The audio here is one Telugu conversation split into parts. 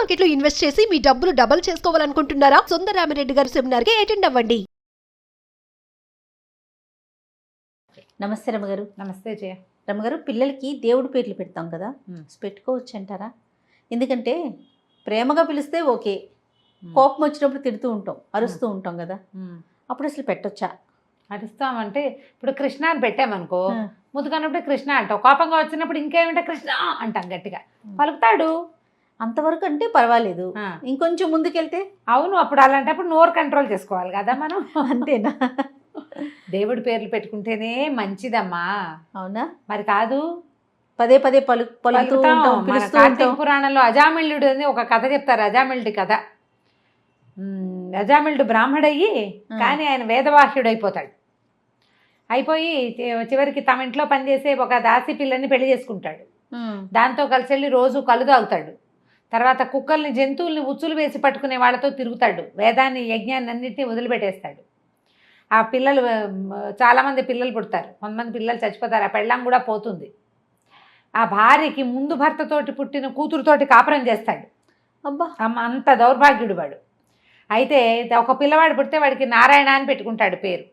మార్కెట్ లో ఇన్వెస్ట్ చేసి మీ డబ్బులు డబుల్ చేసుకోవాలనుకుంటున్నారా? సుందరరామిరెడ్డి గారి సెమినార్ కి అటెండ్ అవ్వండి. నమస్తే రమగారు. నమస్తే జయ. రమగారు, పిల్లలకి దేవుడి పేర్లు పెడతాం కదా, పెట్టుకోవచ్చు అంటారా? ఎందుకంటే ప్రేమగా పిలిస్తే ఓకే, కోపం వచ్చినప్పుడు తిడుతూ ఉంటాం, అరుస్తూ ఉంటాం కదా, అప్పుడు అసలు పెట్టొచ్చా? అరుస్తామంటే ఇప్పుడు కృష్ణ అని పెట్టామనుకో, ముదుకన్నప్పుడు కృష్ణ అంటాం, కోపంగా వచ్చినప్పుడు ఇంకేమిటో కృష్ణ అంటాం, గట్టిగా పలుకుతాడు. అంతవరకు అంటే పర్వాలేదు, ఇంకొంచెం ముందుకెళ్తే? అవును, అప్పుడు అలాంటప్పుడు నోరు కంట్రోల్ చేసుకోవాలి కదా మనం. అంతేనా? దేవుడి పేర్లు పెట్టుకుంటేనే మంచిదమ్మా. అవునా? మరి కాదు, పదే పదే పలుకుతూ ఉంటాం, పిలుస్తూ కార్తీక ఉంటాం. పురాణంలో అజామిళుడు అని ఒక కథ చెప్తారు, అజామిళుడి కథ. అజామిళుడు బ్రాహ్మడయ్యి కానీ ఆయన వేదవాహ్యుడు అయిపోతాడు. అయిపోయి చివరికి తమ ఇంట్లో పనిచేసే ఒక దాసి పిల్లని పెళ్లి చేసుకుంటాడు. దాంతో కలిసి వెళ్ళి రోజు కలు తాగుతాడు. తర్వాత కుక్కల్ని, జంతువుల్ని ఉచ్చులు వేసి పట్టుకునే వాళ్ళతో తిరుగుతాడు. వేదాన్ని, యజ్ఞాన్ని అన్నింటినీ వదిలిపెట్టేస్తాడు. ఆ పిల్లలు, చాలామంది పిల్లలు పుడతారు, కొంతమంది పిల్లలు చచ్చిపోతారు, ఆ పెళ్ళాం కూడా పోతుంది. ఆ భార్యకి ముందు భర్తతోటి పుట్టిన కూతురుతోటి కాపురం చేస్తాడు. అబ్బా, అంత దౌర్భాగ్యుడు వాడు. అయితే ఒక పిల్లవాడు పుడితే వాడికి నారాయణ అని పెట్టుకుంటాడు పేరు.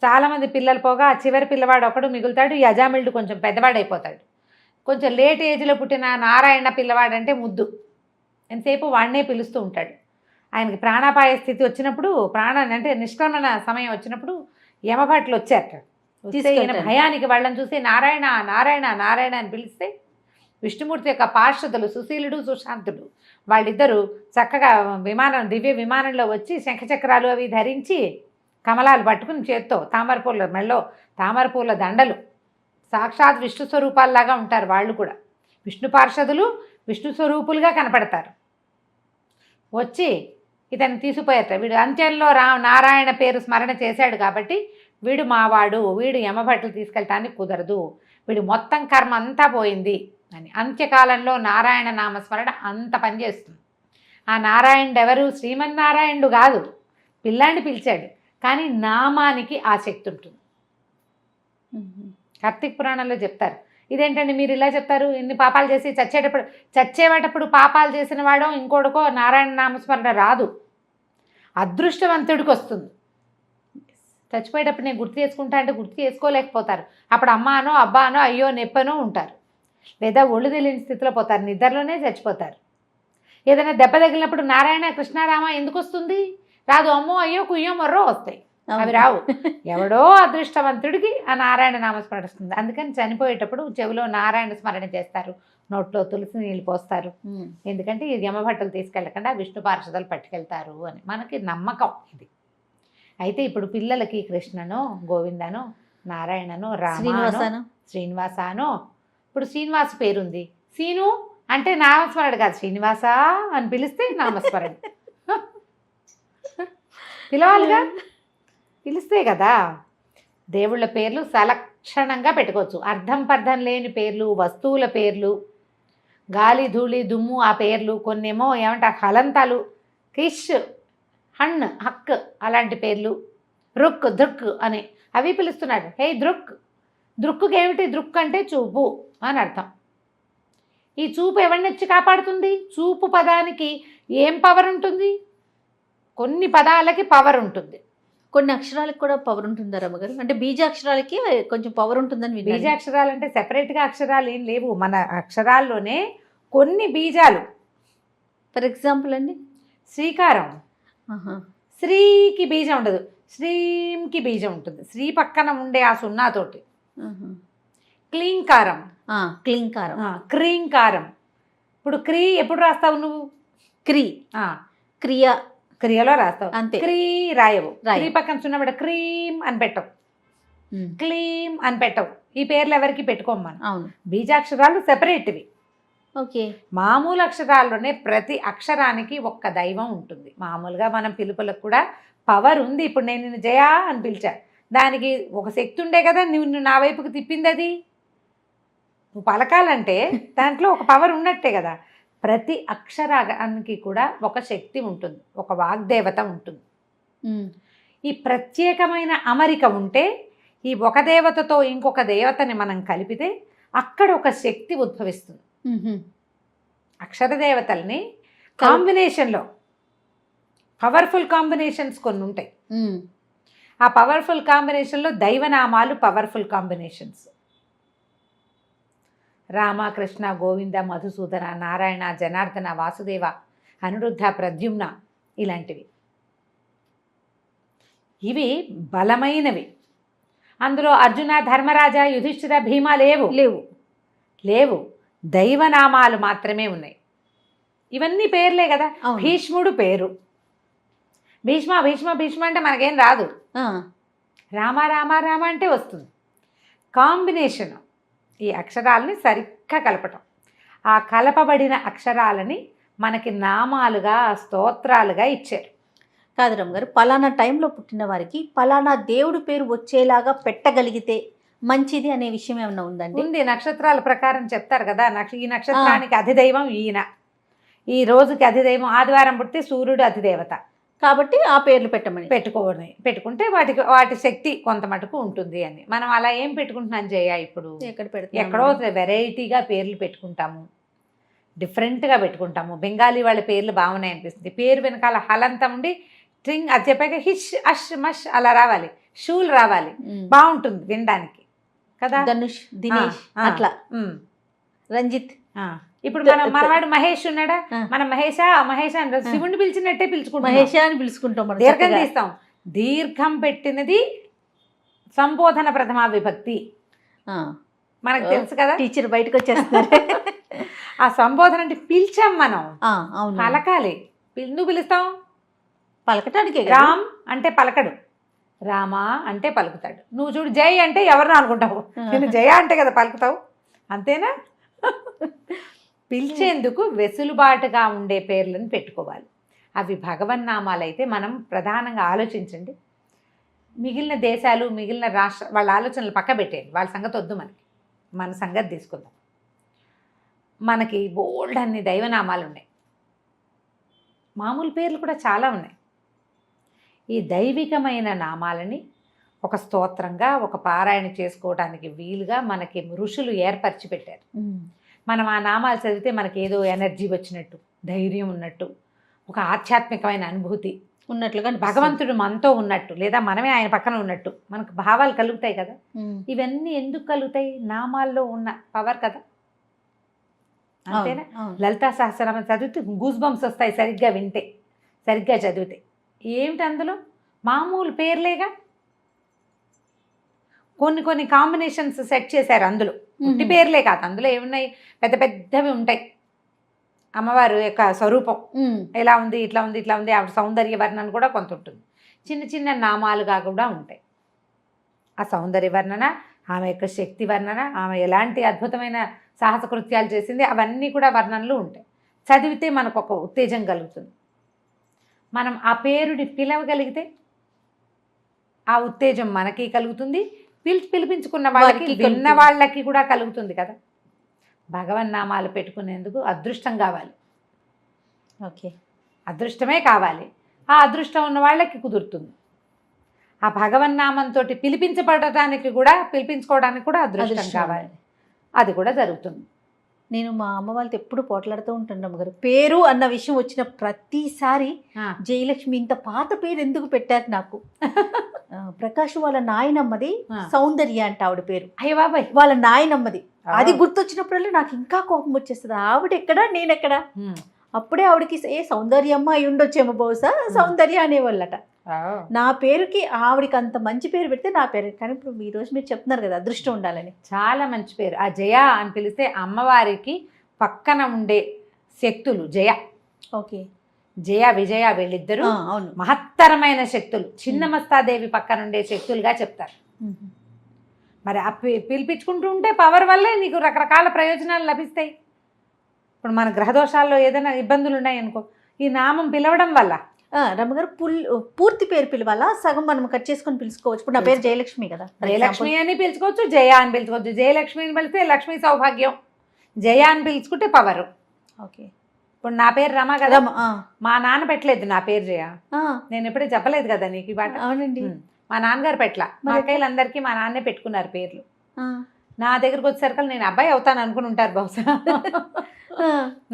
చాలామంది పిల్లలు పోగా ఆ చివరి పిల్లవాడు ఒకడు మిగులుతాడు. ఈ అజామిళుడు కొంచెం పెద్దవాడైపోతాడు. కొంచెం లేట్ ఏజ్లో పుట్టిన నారాయణ పిల్లవాడంటే ముద్దు, ఎంతసేపు వాడినే పిలుస్తూ ఉంటాడు. ఆయనకి ప్రాణాపాయ స్థితి వచ్చినప్పుడు, అంటే నిష్క్రమణ సమయం వచ్చినప్పుడు యమభట్లు వచ్చారట. ఈయన భయానికి వాళ్ళని చూసి నారాయణ నారాయణ నారాయణ అని పిలిస్తే విష్ణుమూర్తి యొక్క పార్షదులు సుశీలుడు, సుశాంతుడు, వాళ్ళిద్దరూ చక్కగా దివ్య విమానంలో వచ్చి శంఖచక్రాలు అవి ధరించి, కమలాలు పట్టుకుని చేత్తో, తామరపూల మెళ్ళో తామరపూల దండలు, సాక్షాత్ విష్ణు స్వరూపాల్లాగా ఉంటారు. వాళ్ళు కూడా విష్ణు పార్షదులు, విష్ణు స్వరూపులుగా కనపడతారు. వచ్చి ఇతన్ని తీసుకుపోయారట. వీడు అంత్యంలో నారాయణ పేరు స్మరణ చేశాడు కాబట్టి వీడు మావాడు, వీడు యమభట్లు తీసుకెళ్ళటానికి కుదరదు, వీడు మొత్తం కర్మ అంతా పోయింది అని. అంత్యకాలంలో నారాయణ నామస్మరణ అంత పనిచేస్తుంది. ఆ నారాయణుడు ఎవరు? శ్రీమన్నారాయణుడు కాదు, పిల్లాన్ని పిలిచాడు, కానీ నామానికి ఆ శక్తి ఉంటుంది. కార్తీక పురాణంలో చెప్తారు. ఇదేంటండి మీరు ఇలా చెప్తారు, ఇన్ని పాపాలు చేసి చచ్చేటప్పుడు పాపాలు చేసిన వాడో ఇంకోటికో నారాయణ నామస్మరణ రాదు, అదృష్టవంతుడికి వస్తుంది. చచ్చిపోయేటప్పుడు నేను గుర్తు చేసుకుంటా అంటే గుర్తు చేసుకోలేకపోతారు. అప్పుడు అమ్మ అనో అబ్బా అనో అయ్యో నెప్పనో ఉంటారు, లేదా ఒళ్ళు తెలియని స్థితిలో పోతారు, నిద్రలోనే చచ్చిపోతారు. ఏదైనా దెబ్బ తగిలినప్పుడు నారాయణ కృష్ణారామ ఎందుకు వస్తుంది? రాదు. అమ్మో అయ్యో కుయ్యో మర్రో వస్తాయి, అవి రావు. ఎవడో అదృష్టవంతుడికి ఆ నారాయణ నామస్మరణ వస్తుంది. అందుకని చనిపోయేటప్పుడు చెవిలో నారాయణ స్మరణ చేస్తారు, నోట్లో తులసి నీళ్ళు పోస్తారు. ఎందుకంటే ఈ యమభట్టలు తీసుకెళ్ళకుండా విష్ణు పార్షదులు పట్టుకెళ్తారు అని మనకి నమ్మకం ఇది. అయితే ఇప్పుడు పిల్లలకి కృష్ణనో, గోవిందనో, నారాయణనో, రామనో, శ్రీనివాసనో, ఇప్పుడు శ్రీనివాస పేరుంది, సీను అంటే నామస్మరణ కాదు, శ్రీనివాస అని పిలిస్తే నామస్మరణ. పిలవాలిగా, పిలిస్తే కదా. దేవుళ్ళ పేర్లు సలక్షణంగా పెట్టుకోవచ్చు. అర్థం పర్థం లేని పేర్లు, వస్తువుల పేర్లు, గాలి ధూళి దుమ్ము ఆ పేర్లు, కొన్నేమో ఏమంటే హలంతాలు, కిష్, హణ్, హక్ అలాంటి పేర్లు, రుక్, దృక్ అని అవి పిలుస్తున్నాడు. హే దృక్, దృక్కుకి ఏమిటి? దృక్ అంటే చూపు అని అర్థం. ఈ చూపు ఎవరిని వచ్చి కాపాడుతుంది? చూపు పదానికి ఏం పవర్ ఉంటుంది? కొన్ని పదాలకి పవర్ ఉంటుంది, కొన్ని అక్షరాలకు కూడా పవర్ ఉంటుందా రమ్మగారు? అంటే బీజాక్షరాలకి కొంచెం పవర్ ఉంటుందని. బీజాక్షరాలు అంటే సెపరేట్గా అక్షరాలు ఏం లేవు, మన అక్షరాల్లోనే కొన్ని బీజాలు. ఫర్ ఎగ్జాంపుల్ అండి, శ్రీకారం, శ్రీకి బీజం ఉండదు, శ్రీంకి బీజం ఉంటుంది, శ్రీ పక్కన ఉండే ఆ సున్నాతోటి. క్లీంకారం, క్లీంకారం, క్రీంకారం. ఇప్పుడు క్రీ ఎప్పుడు రాస్తావు నువ్వు? క్రియలో రాస్తావు, అంతే. క్రీ రాయవు, క్రీ పక్కన సున్నబడ క్రీం అని పెట్టవు, క్లీం అని పెట్టవు. ఈ పేర్లు ఎవరికి పెట్టుకోమని. అవును, బీజాక్షరాలు సెపరేట్వి. ఓకే. మామూలు అక్షరాల్లోనే ప్రతి అక్షరానికి ఒక్క దైవం ఉంటుంది. మామూలుగా మనం పిలుపులకు కూడా పవర్ ఉంది. ఇప్పుడు నేను నిన్ను జయా అని పిలిచా, దానికి ఒక శక్తి ఉండే కదా నువ్వు నా వైపుకి తిప్పింది. అది నువ్వు పలకాలంటే దాంట్లో ఒక పవర్ ఉన్నట్టే కదా. ప్రతి అక్షరానికి కూడా ఒక శక్తి ఉంటుంది, ఒక వాగ్దేవత ఉంటుంది. ఈ ప్రత్యేకమైన అమరిక ఉంటే, ఈ ఒక దేవతతో ఇంకొక దేవతని మనం కలిపితే అక్కడ ఒక శక్తి ఉద్భవిస్తుంది. అక్షర దేవతల్ని కాంబినేషన్లో పవర్ఫుల్ కాంబినేషన్స్ కొన్ని ఉంటాయి. ఆ పవర్ఫుల్ కాంబినేషన్లో దైవనామాలు పవర్ఫుల్ కాంబినేషన్స్. రామ, కృష్ణ, గోవింద, మధుసూదన, నారాయణ, జనార్దన, వాసుదేవ, అనిరుద్ధ, ప్రద్యుమ్న ఇలాంటివి. ఇవి బలమైనవి. అందులో అర్జున, ధర్మరాజ, యుధిష్ఠిర, భీమ లేవు లేవు లేవు దైవనామాలు మాత్రమే ఉన్నాయి. ఇవన్నీ పేర్లే కదా. భీష్ముడు పేరు. భీష్మ భీష్మ భీష్మ అంటే మనకేం రాదు. రామ రామ రామ అంటే వస్తుంది. కాంబినేషన్ ఈ అక్షరాలని సరిగ్గా కలపటం. ఆ కలపబడిన అక్షరాలని మనకి నామాలుగా స్తోత్రాలుగా ఇచ్చారు. కాదు రమ్మగారు, పలానా టైంలో పుట్టిన వారికి పలానా దేవుడి పేరు వచ్చేలాగా పెట్టగలిగితే మంచిది అనే విషయం ఏమైనా ఉందండి? ఉంది. నక్షత్రాల ప్రకారం చెప్తారు కదా. ఈ నక్షత్రానికి అధిదైవం ఈయన, ఈ రోజుకి అధిదైవం, ఆదివారం పుడితే సూర్యుడు అధిదేవత కాబట్టి ఆ పేర్లు పెట్టుకుంటే వాటి శక్తి కొంత మటుకు ఉంటుంది అని. మనం అలా ఏం పెట్టుకుంటున్నాం జయ? ఇప్పుడు ఎక్కడో వెరైటీగా పేర్లు పెట్టుకుంటాము, డిఫరెంట్గా పెట్టుకుంటాము. బెంగాలీ వాళ్ళ పేర్లు బాగున్నాయి అనిపిస్తుంది. పేరు వెనకాల హలంతా ఉండి ట్రింగ్ అది చెప్పాక హిష్ అష్ మష్ అలా రావాలి, షూలు రావాలి, బాగుంటుంది వినడానికి కదా. ధనుష్, దినేష్, అట్లా రంజిత్. ఇప్పుడు మనవాడు మహేష్ ఉన్నాడా, మనం మహేష అని శివుణ్ణి పిలిచినట్టే పిలుచుకుంటాం, మహేష అని పిలుచుకుంటాం. దీర్ఘం తీస్తాం. దీర్ఘం పెట్టినది సంబోధన ప్రథమా విభక్తి, మనకు తెలుసు కదా. టీచర్ బయటకు వచ్చేస్తారు. ఆ సంబోధన అంటే పిలిచాం మనం, అవును, పలకాలి. నువ్వు పిలుస్తాం పలకటానికి. రామ్ అంటే పలకడు, రామ అంటే పలుకుతాడు. నువ్వు చూడు జై అంటే ఎవరినో అనుకుంటావు, నేను జయ అంటే కదా పలుకుతావు, అంతేనా? పిలిచేందుకు వెసులుబాటుగా ఉండే పేర్లను పెట్టుకోవాలి. అవి భగవన్నామాలు అయితే మనం ప్రధానంగా ఆలోచించండి. మిగిలిన దేశాలు, మిగిలిన రాష్ట్ర వాళ్ళ ఆలోచనలు పక్క పెట్టేయండి, వాళ్ళ సంగతి వద్దు. మన సంగతి తీసుకుందాం. మనకి బోల్డ్ అన్ని దైవనామాలు ఉన్నాయి, మామూలు పేర్లు కూడా చాలా ఉన్నాయి. ఈ దైవికమైన నామాలని ఒక స్తోత్రంగా, ఒక పారాయణ చేసుకోవడానికి వీలుగా మనకి ఋషులు ఏర్పరిచి పెట్టారు. మనం ఆ నామాలు చదివితే మనకి ఏదో ఎనర్జీ వచ్చినట్టు, ధైర్యం ఉన్నట్టు, ఒక ఆధ్యాత్మికమైన అనుభూతి ఉన్నట్లుగా, భగవంతుడు మనతో ఉన్నట్టు, లేదా మనమే ఆయన పక్కన ఉన్నట్టు మనకు భావాలు కలుగుతాయి కదా. ఇవన్నీ ఎందుకు కలుగుతాయి? నామాల్లో ఉన్న పవర్ కదా, అంతేనా? లలితా సహస్రనామం చదివితే గూస్ బంప్స్ వస్తాయి సరిగ్గా వింటే, సరిగ్గా చదివితే. ఏమిటి అందులో? మామూలు పేర్లేగా, కొన్ని కాంబినేషన్స్ సెట్ చేశారు అందులో. పుట్టి పేర్లే కాదు, అందులో ఏమున్నాయి, పెద్ద పెద్దవి ఉంటాయి. అమ్మవారు యొక్క స్వరూపం ఎలా ఉంది, ఇట్లా ఉంది, ఇట్లా ఉంది, ఆవిడ సౌందర్య వర్ణన కూడా కొంత ఉంటుంది. చిన్న చిన్న నామాలుగా కూడా ఉంటాయి. ఆ సౌందర్య వర్ణన, ఆమె యొక్క శక్తి వర్ణన, ఆమె ఎలాంటి అద్భుతమైన సాహస కృత్యాలు చేసింది, అవన్నీ కూడా వర్ణనలు ఉంటాయి. చదివితే మనకు ఒక ఉత్తేజం కలుగుతుంది. మనం ఆ పేరుని పిలవగలిగితే ఆ ఉత్తేజం మనకి కలుగుతుంది, పిలిపించుకున్న వాళ్ళకి, విన్న వాళ్ళకి కూడా కలుగుతుంది కదా. భగవన్నామాలు పెట్టుకునేందుకు అదృష్టం కావాలి. ఓకే, అదృష్టమే కావాలి. ఆ అదృష్టం ఉన్న వాళ్ళకి కుదురుతుంది. ఆ భగవన్నామంతో పిలిపించుకోవడానికి కూడా అదృష్టం కావాలి. అది కూడా జరుగుతుంది. నేను మా అమ్మ వాళ్ళతో ఎప్పుడు పోట్లాడుతూ ఉంటాను అమ్మగారు, పేరు అన్న విషయం వచ్చిన ప్రతిసారి జయలక్ష్మి ఇంత పాత పేరు ఎందుకు పెట్టారు నాకు. ప్రకాష్ వాళ్ళ నాయనమ్మది సౌందర్య అంట ఆవిడ పేరు. అయ్య బాబాయ్, వాళ్ళ నాయనమ్మది. అది గుర్తొచ్చినప్పుడల్లా నాకు ఇంకా కోపం వచ్చేస్తుంది. ఆవిడ ఎక్కడా, నేనెక్కడా. అప్పుడే ఆవిడకి ఏ సౌందర్యమ్మ అయి ఉండొచ్చేమో, బహుశా సౌందర్య అనేవాళ్ళట. నా పేరుకి ఆవిడకి అంత మంచి పేరు పెడితే నా పేరు. కానీ ఇప్పుడు ఈ రోజు మీరు చెప్తున్నారు కదా అదృష్టం ఉండాలని, చాలా మంచి పేరు. ఆ జయ అని పిలిస్తే అమ్మవారికి పక్కన ఉండే శక్తులు జయ, ఓకే, జయ విజయ వీళ్ళిద్దరూ మహత్తరమైన శక్తులు. చిన్నమస్తాదేవి పక్కన ఉండే శక్తులుగా చెప్తారు. మరి ఆ పిలిపించుకుంటూ ఉంటే పవర్ వల్లే నీకు రకరకాల ప్రయోజనాలు లభిస్తాయి. ఇప్పుడు మన గ్రహదోషాల్లో ఏదైనా ఇబ్బందులు ఉన్నాయనుకో, ఈ నామం పిలవడం వల్ల. రమ్మగారు, పూర్తి పేరు పిలవాలా, సగం మనం కట్ చేసుకొని పిలుచుకోవచ్చు? ఇప్పుడు నా పేరు జయలక్ష్మి కదా, జయలక్ష్మి అని పిలుచుకోవచ్చు, జయ అని పిలుచుకోవచ్చు. జయలక్ష్మి అని పిలిస్తే లక్ష్మీ సౌభాగ్యం, జయ అని పిలుచుకుంటే పవరు. ఓకే, ఇప్పుడు నా పేరు రమ కదా, మా నాన్న పెట్టలేదు నా పేరు జయ. నేను ఎప్పుడే చెప్పలేదు కదా నీకు ఈ పాట. అవునండి, మా నాన్నగారు పెట్ల, మా అక్కయ్యలందరికీ మా నాన్నే పెట్టుకున్నారు పేర్లు. నా దగ్గరకు వచ్చేసరికి నేను అబ్బాయి అవుతాను అనుకుని ఉంటారు బహుశా.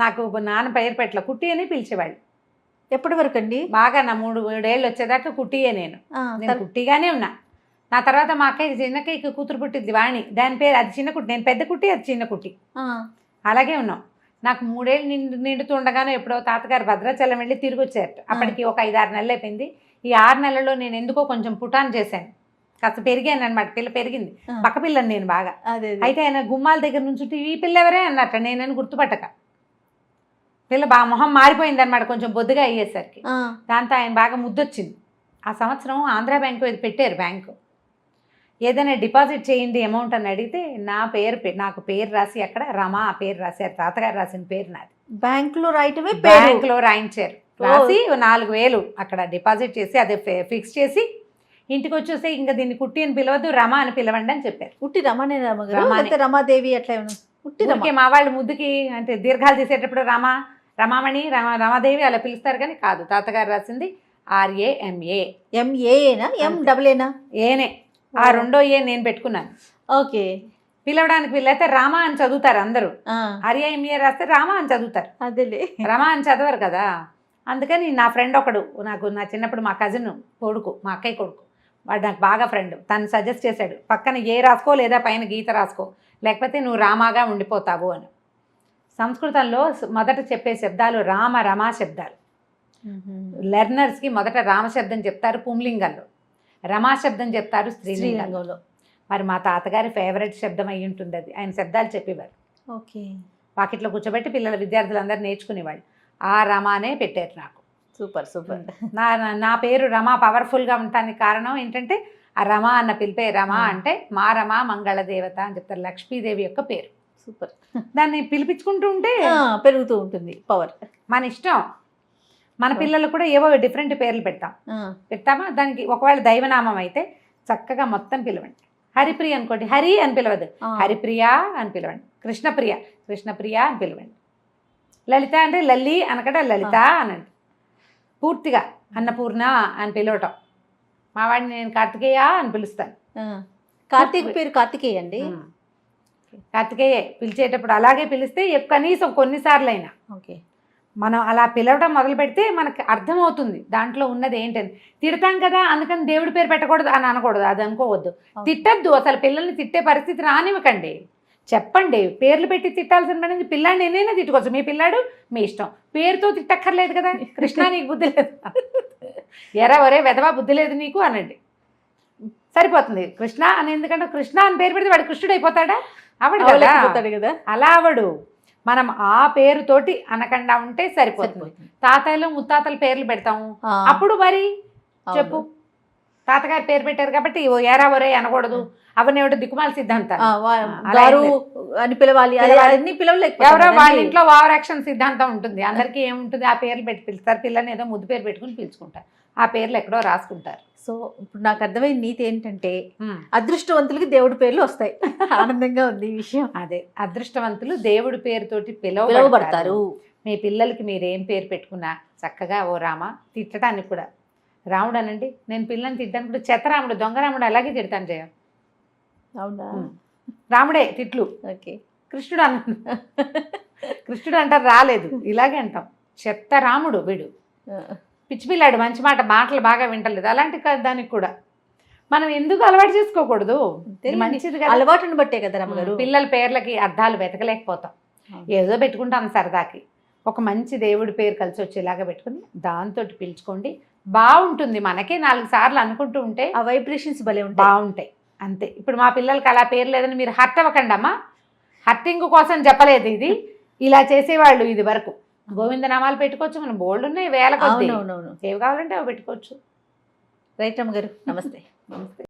నాకు నాన్న పేరు పెట్టల, కుట్టి అని పిలిచేవాళ్ళు. ఎప్పటి వరకు అండి? బాగా నా 3 ఏళ్ళు వచ్చేదాకా కుట్టియే నేను కుట్టిగానే ఉన్నా. నా తర్వాత మా అక్కయ్య చిన్నక్కయ్యకి కూతురు పుట్టింది వాణి, దాని పేరు అది చిన్న కుట్టి, నేను పెద్ద కుట్టి అది చిన్న కుట్టి, అలాగే ఉన్నాం. నాకు 3 ఏళ్ళు నిండుతూ ఉండగానే ఎప్పుడో తాతగారు భద్రాచలం వెళ్ళి తిరిగి వచ్చారు. అప్పటికి ఒక 5-6 నెలలు అయిపోయింది. ఈ 6 నెలల్లో నేను ఎందుకో కొంచెం పుటాన్ చేశాను, కాస్త పెరిగాను అనమాట. పిల్ల పెరిగింది, పక్క పిల్లని నేను బాగా. అయితే ఆయన గుమ్మాల దగ్గర నుంచి ఈ పిల్ల ఎవరే అన్నట్ట, నేనని గుర్తుపట్టక పిల్ల బాగా మొహం మారిపోయింది అనమాట, కొంచెం బొద్దుగా అయ్యేసరికి. దాంతో ఆయన బాగా ముద్దొచ్చింది. ఆ సంవత్సరం ఆంధ్రా బ్యాంకు ఇది పెట్టారు, బ్యాంకు ఏదైనా డిపాజిట్ చేయండి అమౌంట్ అని అడిగితే నాకు పేరు రాసి అక్కడ రమా పేరు రాశారు, తాతగారు రాసిన పేరు నాది. బ్యాంకులో రాయటమే, బ్యాంకులో రాయించారు, రాసి 4,000 అక్కడ డిపాజిట్ చేసి అదే ఫిక్స్ చేసి ఇంటికి వచ్చేస్తే ఇంకా దీన్ని కుట్టి అని పిలవద్దు, రమ అని పిలవండి అని చెప్పారు. ఉట్టి రమానే రమాదేవి అట్లా ఉట్టి రమకే మా వాళ్ళు ముద్దుకి అంటే దీర్ఘాలు తీసేటప్పుడు రమామణి రమాదేవి అలా పిలుస్తారు, కానీ కాదు, తాతగారు రాసింది RAMA. MAనా MAA? ఏనే, ఆ 2 ఏ నేను పెట్టుకున్నాను. ఓకే, పిలవడానికి వీళ్ళైతే రామ అని చదువుతారు అందరూ, RAMA రాస్తే రామ అని చదువుతారు, అదేలే రమ అని చదవరు కదా. అందుకని నా ఫ్రెండ్ ఒకడు, నా చిన్నప్పుడు మా కజిన్ కొడుకు, మా అక్కయ్య కొడుకు, వాడు నాకు బాగా ఫ్రెండ్, తను సజెస్ట్ చేశాడు, పక్కన ఏ రాసుకో లేదా పైన గీత రాసుకో, లేకపోతే నువ్వు రామాగా ఉండిపోతావు అని. సంస్కృతంలో మొదట చెప్పే శబ్దాలు రామ రమా శబ్దాలు. లెర్నర్స్కి మొదట రామశబ్దం చెప్తారు పుంలింగంలో, రమాశబ్దం చెప్తారు స్త్రీలింగంలో. మరి మా తాతగారి ఫేవరెట్ శబ్దం అయి ఉంటుంది అది, ఆయన శబ్దాలు చెప్పేవారు. ఓకే, వాకిట్లో కూర్చోబెట్టి పిల్లల విద్యార్థులందరూ నేర్చుకునేవాళ్ళు. ఆ రమానే పెట్టారు నాకు. Super super. నా పేరు రమా పవర్ఫుల్గా ఉండటానికి కారణం ఏంటంటే ఆ రమ అన్న పిలిపే, రమ అంటే మా రమ మంగళదేవత అని చెప్తారు, లక్ష్మీదేవి యొక్క పేరు. సూపర్, దాన్ని పిలిపించుకుంటూ ఉంటే పెరుగుతూ ఉంటుంది పవర్. మన ఇష్టం, మన పిల్లలు కూడా ఏవో డిఫరెంట్ పేర్లు పెడతామా. దానికి ఒకవేళ దైవనామం అయితే చక్కగా మొత్తం పిలవండి. హరిప్రియ అనుకోండి, హరి అని పిలవద్దు, హరిప్రియ అని పిలవండి. కృష్ణప్రియ అని పిలవండి. లలిత అంటే లల్లి అనకట లలిత అనండి. పూర్తిగా అన్నపూర్ణ అని పిలవటం. మా వాడిని నేను కార్తికేయ అని పిలుస్తాను. కార్తీక్ పేరు కార్తికేయ అండి. కార్తికేయ పిలిచేటప్పుడు అలాగే పిలిస్తే కనీసం కొన్నిసార్లు అయినా ఓకే, మనం అలా పిలవడం మొదలు పెడితే మనకి అర్థమవుతుంది దాంట్లో ఉన్నది ఏంటని. తిడతాం కదా అందుకని దేవుడి పేరు పెట్టకూడదు అని అనకూడదు, అది అనుకోవద్దు. తిట్టద్దు, అసలు పిల్లల్ని తిట్టే పరిస్థితి రానివ్వకండి. చెప్పండి, పేర్లు పెట్టి తిట్టాల్సిన పని, పిల్లాడిని నేనైనా తిట్టుకోవచ్చు, మీ పిల్లాడు మీ ఇష్టం, పేరుతో తిట్టక్కర్లేదు కదా. కృష్ణ నీకు బుద్ధి లేదు, ఒరే వెధవా బుద్ధి లేదు నీకు అనండి, సరిపోతుంది. కృష్ణ అని, ఎందుకంటే కృష్ణ అని పేరు పెడితే వాడు కృష్ణుడు అయిపోతాడా? అవడు కదా, అలా అవడు. మనం ఆ పేరుతోటి అనకుండా ఉంటే సరిపోతుంది. తాతయ్యలు ముత్తాతల పేర్లు పెడతాము, అప్పుడు మరి చెప్పు, తాతగారి పేరు పెట్టారు కాబట్టి ఏరా ఒరే అనకూడదు, అవన్నీ ఎవడో దిక్కుమాల సిద్ధాంతం అని పిలవాలి, ఎవరో వాళ్ళ ఇంట్లో ఓవర్ యాక్షన్ సిద్ధాంతం ఉంటుంది. అందరికీ ఏముంటుంది, ఆ పేర్లు పెట్టి పిలుస్తారు, పిల్లని ఏదో ముద్దు పేరు పెట్టుకుని పిలుచుకుంటారు, ఆ పేర్లు ఎక్కడో రాసుకుంటారు. సో ఇప్పుడు నాకు అర్థమైన నీతి ఏంటంటే అదృష్టవంతులకి దేవుడి పేర్లు వస్తాయి. ఆనందంగా ఉంది ఈ విషయం. అదే, అదృష్టవంతులు దేవుడి పేరుతోటి పిలువబడతారు. మీ పిల్లలకి మీరేం పేరు పెట్టుకున్నా చక్కగా ఓ రామ, తిట్టడానికి కూడా రాముడు అనండి. నేను పిల్లని తిట్టడానికి కూడా చెత్తరాముడు, దొంగరాముడు అలాగే తిడతాను జయ. అవునా, రాముడే తిట్లు. ఓకే, కృష్ణుడు కృష్ణుడు అంటారు రాలేదు, ఇలాగే అంటాం. చెత్త రాముడు వీడు, పిచ్చి పిల్లాడు, మంచి మాటలు బాగా వింటలేదు. అలాంటి దానికి కూడా మనం ఎందుకు అలవాటు చేసుకోకూడదు, మంచిది కదా. అలవాటుని బట్టే కదా రమ్మగారు. పిల్లల పేర్లకి అర్థాలు వెతకలేకపోతాం, ఏదో పెట్టుకుంటాం సరదాకి. ఒక మంచి దేవుడి పేరు కలిసి వచ్చేలాగా పెట్టుకుని దాంతో పిలుచుకోండి, బాగుంటుంది. మనకే 4 సార్లు అనుకుంటూ ఉంటే ఆ వైబ్రేషన్స్ భలే ఉంటాయి, బాగుంటాయి అంతే. ఇప్పుడు మా పిల్లలకి అలా పేరు లేదని మీరు హర్ట్ అవ్వకండి అమ్మా, హర్టింగ్ కోసం చెప్పలేదు ఇది. ఇలా చేసేవాళ్ళు ఇది వరకు. గోవిందనామాలు పెట్టుకోవచ్చు, మనం బోల్డ్ ఉన్నాయి, వేల కొద్ది, ఏవి కావాలంటే అవి పెట్టుకోవచ్చు. రైట్ అమ్మగారు, నమస్తే. నమస్తే.